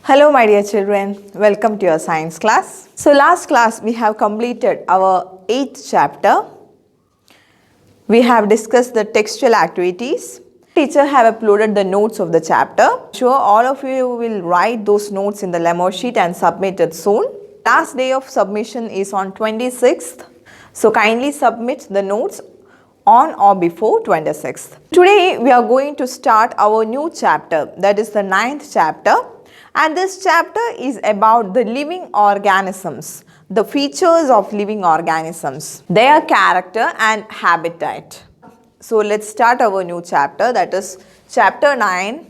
Hello my dear children, welcome to your science class. So last class we have completed our 8th chapter. We have discussed the textual activities. Teacher have uploaded the notes of the chapter. Sure all of you will write those notes in the Lemon sheet and submit it soon. Last day of submission is on 26th. So kindly submit the notes on or before 26th. Today we are going to start our new chapter, that is the 9th chapter. And this chapter is about the living organisms, the features of living organisms, their character and habitat. So let's start our new chapter, that is chapter 9,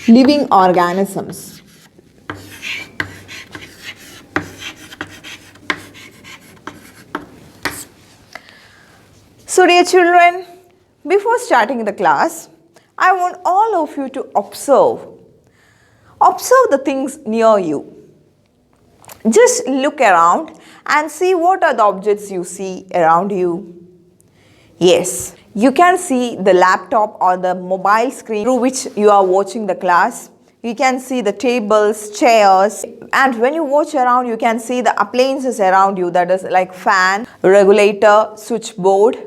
living organisms. So dear children, before starting the class, I want all of you to observe the things near you. Just look around and see what are the objects you see around you. Yes, you can see the laptop or the mobile screen through which you are watching the class. You can see the tables, chairs, and when you watch around, you can see the appliances around you, that is like fan, regulator, switchboard,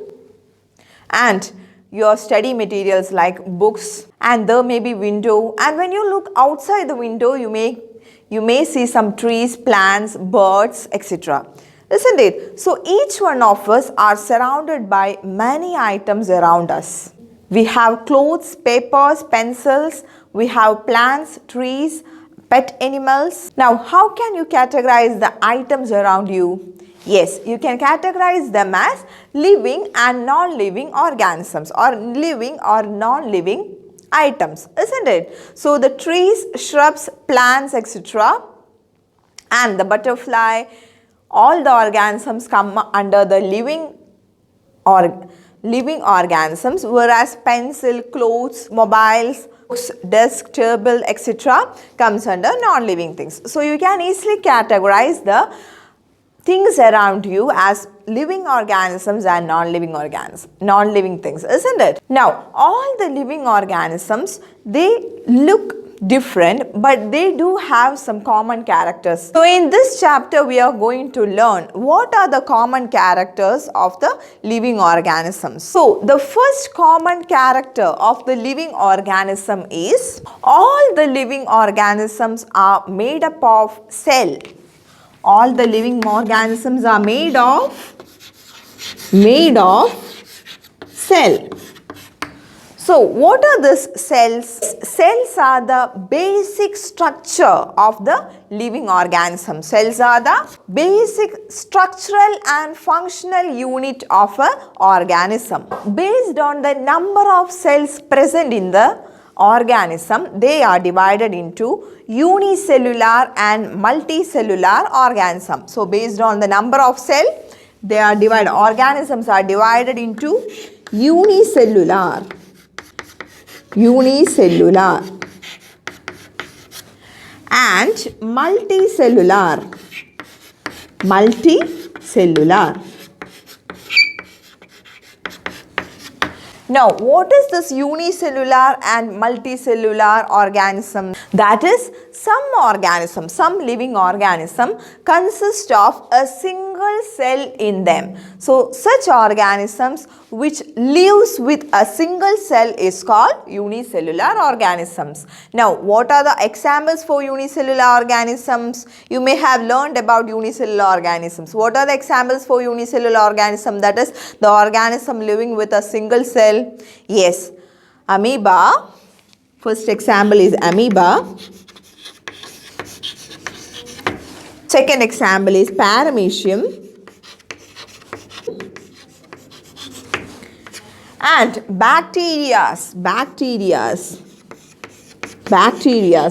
and your study materials like books, and there may be window, and when you look outside the window you may see some trees, plants, birds, etc. Isn't it? So each one of us are surrounded by many items around us. We have clothes, papers, pencils, we have plants, trees, pet animals. Now how can you categorize the items around you? Yes, you can categorize them as living and non-living organisms or living or non-living items, isn't it? So the trees, shrubs, plants, etc. and the butterfly, all the organisms come under the living organisms, whereas pencil, clothes, mobiles, books, desk, table, etc. comes under non-living things. So you can easily categorize the things around you as living organisms and non-living things, isn't it? Now, all the living organisms, they look different, but they do have some common characters. So in this chapter, we are going to learn what are the common characters of the living organisms. So the first common character of the living organism is all the living organisms are made up of cell. All the living organisms are made of cell. So what are these cells? Cells are the basic structure of the living organism. Cells are the basic structural and functional unit of an organism. Based on the number of cells present in the organism, they are divided into unicellular and multicellular organism. So based on the number of cells, they are divided. Organisms are divided into unicellular and multicellular. Now, what is this unicellular and multicellular organism? That is, some living organism consist of a single cell in them. So, such organisms which lives with a single cell is called unicellular organisms. Now, what are the examples for unicellular organisms? You may have learned about unicellular organisms. What are the examples for unicellular organism? That is, the organism living with a single cell. Yes, amoeba. First example is amoeba. Second example is paramecium. And bacterias.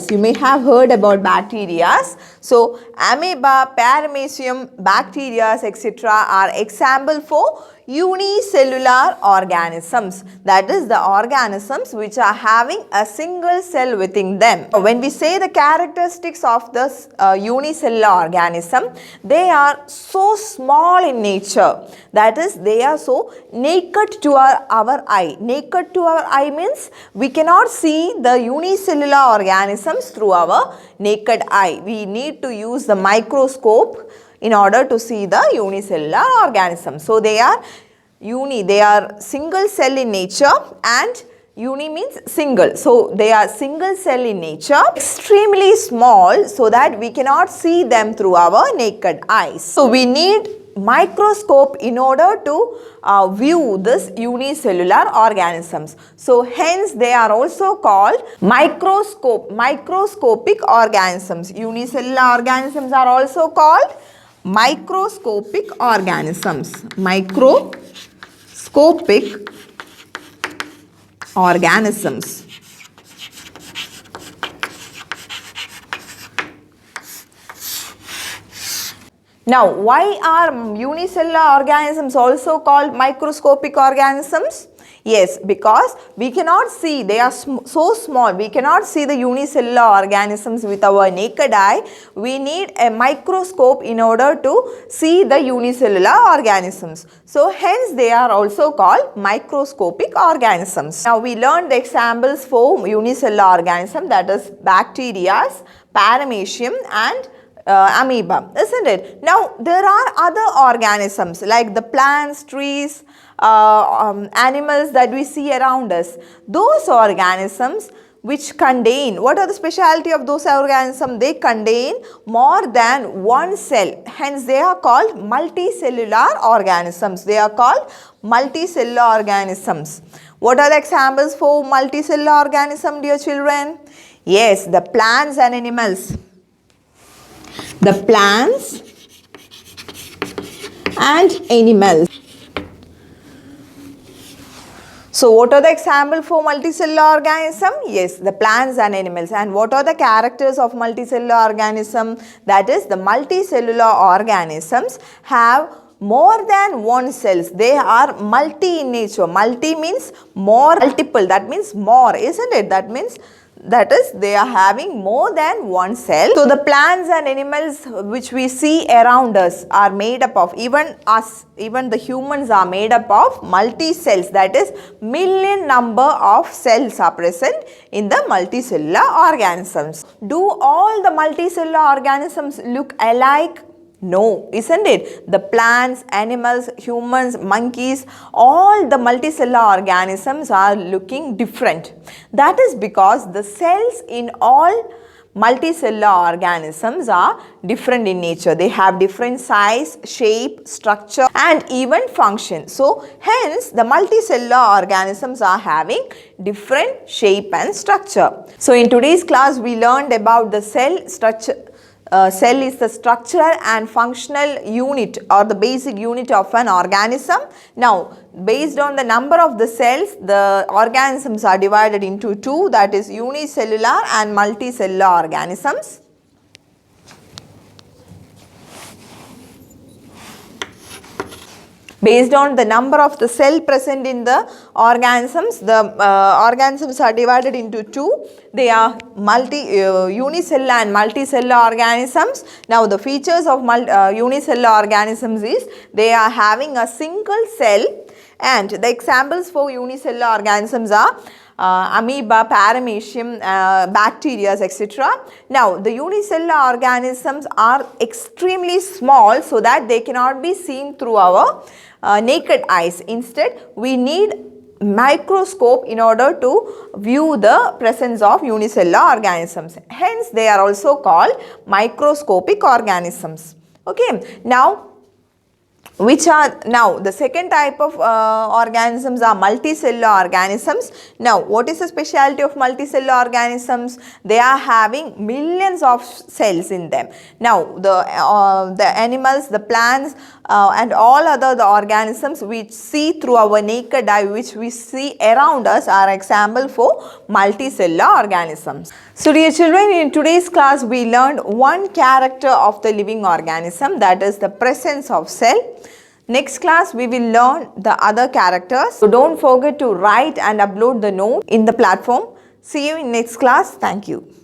You may have heard about bacterias. So, amoeba, paramecium, bacterias, etc. are example for unicellular organisms. That is the organisms which are having a single cell within them. When we say the characteristics of this unicellular organism, they are so small in nature. That is, they are so naked to our eye. Naked to our eye means we cannot see the unicellular organisms through our naked eye. We need to use the microscope in order to see the unicellular organisms. So they are single cell in nature, and uni means single. So they are single cell in nature, extremely small so that we cannot see them through our naked eyes. So we need microscope in order to view this unicellular organisms. So hence they are also called microscopic organisms. Unicellular organisms are also called microscopic organisms. Microscopic organisms. Now, why are unicellular organisms also called microscopic organisms? Yes, because we cannot see, they are so small, we cannot see the unicellular organisms with our naked eye. We need a microscope in order to see the unicellular organisms. So, hence they are also called microscopic organisms. Now, we learned the examples for unicellular organism, that is bacteria, paramecium and amoeba, isn't it? Now, there are other organisms like the plants, trees, animals that we see around us. Those organisms which contain, what are the speciality of those organisms? They contain more than one cell. Hence, they are called multicellular organisms. They are called multicellular organisms. What are the examples for multicellular organism, dear children? Yes, the plants and animals. The plants and animals. So, what are the examples for multicellular organism? Yes, the plants and animals. And what are the characters of multicellular organism? That is, the multicellular organisms have more than one cells. They are multi in nature. Multi means more, multiple. That means more, isn't it? That is, they are having more than one cell. So, the plants and animals which we see around us are made up of, even us, even the humans are made up of multi-cells. That is, million number of cells are present in the multicellular organisms. Do all the multicellular organisms look alike? No, isn't it? The plants, animals, humans, monkeys, all the multicellular organisms are looking different. That is because the cells in all multicellular organisms are different in nature. They have different size, shape, structure and even function. So, hence the multicellular organisms are having different shape and structure. So, in today's class we learned about the cell structure. Cell is the structural and functional unit or the basic unit of an organism. Now, based on the number of the cells, the organisms are divided into two, that is unicellular and multicellular organisms. Based on the number of the cell present in the organisms are divided into two. They are unicellular and multicellular organisms. Now, the features of unicellular organisms is they are having a single cell, and the examples for unicellular organisms are amoeba, paramecium, bacteria, etc. Now, the unicellular organisms are extremely small so that they cannot be seen through our naked eyes. Instead, we need microscope in order to view the presence of unicellular organisms. Hence, they are also called microscopic organisms. Okay. Now, the second type of organisms are multicellular organisms. Now, what is the speciality of multicellular organisms? They are having millions of cells in them. Now, the animals, the plants and all other organisms which see through our naked eye, which we see around us, are example for multicellular organisms. So, dear children, in today's class we learned one character of the living organism, that is the presence of cell. Next class we will learn the other characters. So don't forget to write and upload the note in the platform. See you in next class. Thank you.